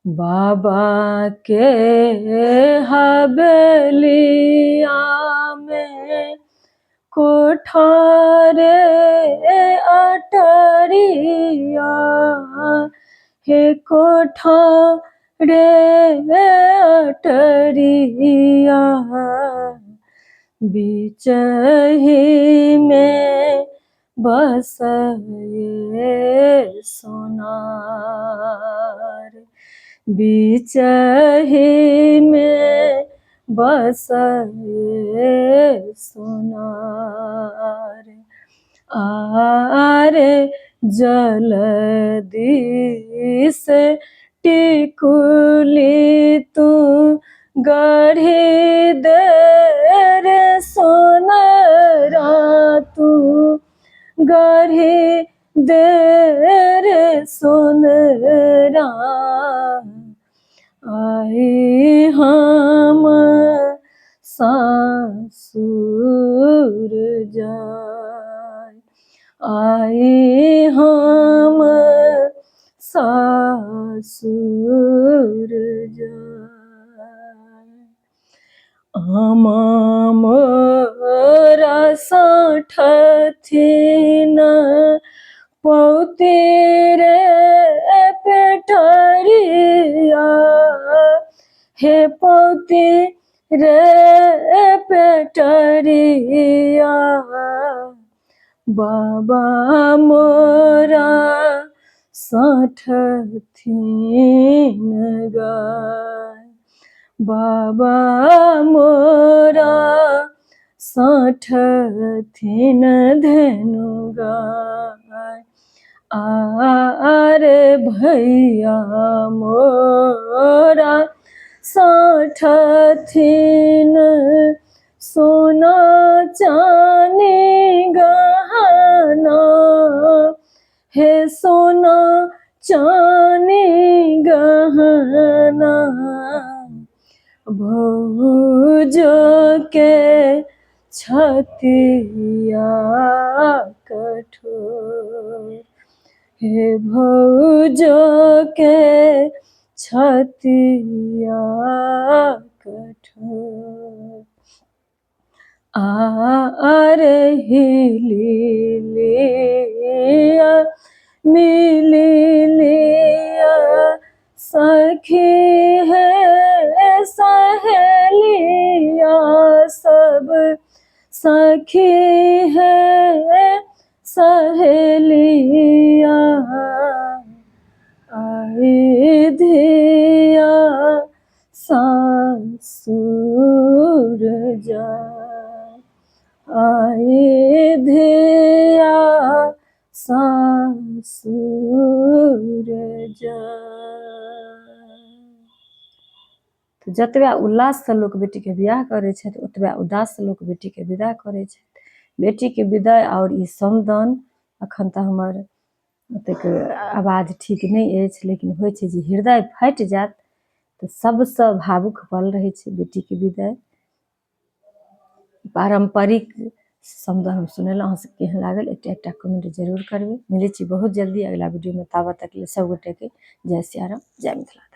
बाबा के हवेलिया में कोठारे अटरिया हे कोठारे अटरिया बिचही में बसये सोनार बिचही में बसये सोनार आरे जल्दी से टिकुली तू गढ़ी दे रे सोनरा तू गढ़ी दे रे सोनरा आई हम सासुर जाय आई हम सासुर जाय आमा मोरा साठथिन पौती रे पेठरिया हे पौती रे पेठरिया बाबा मोरा साठथिन गाय बाबा मोरा साठथिन धेनु गाय आरे भैया मोरा साठथिन सोना चानी गहना हे सोना चानी गहना भौजो के छतिया कठोर हे भौजो के छतिया कठोर आरे हिलिया मिलिया सखी है सहेलिया सब सखी है सहेलिया आई धिया सासुर जाय आई धिया सासुर जाय। तो जतबे उल्लास से लोग बेटी के बियाह करे छै ओतबे उदास से लोग बेटी के विदा करे छै। बेटी के विदाई और ई समदान अखन तऽ हमर ओतेक आवाज ठीक नहीं अछि लेकिन होइ छै जे हृदय फाटि जायत तऽ सबसँ भावुक पल रहै छै बेटी के विदाई। पारंपरिक समदान हम सुनेलहुँ अहाँ सबके केहन लागल एकटा कमेंट जरूर करबै। मिलै छी बहुत जल्दी अगला वीडियो में, ताबत तक ले सब गोटे के जय सिया राम जय मिथिला।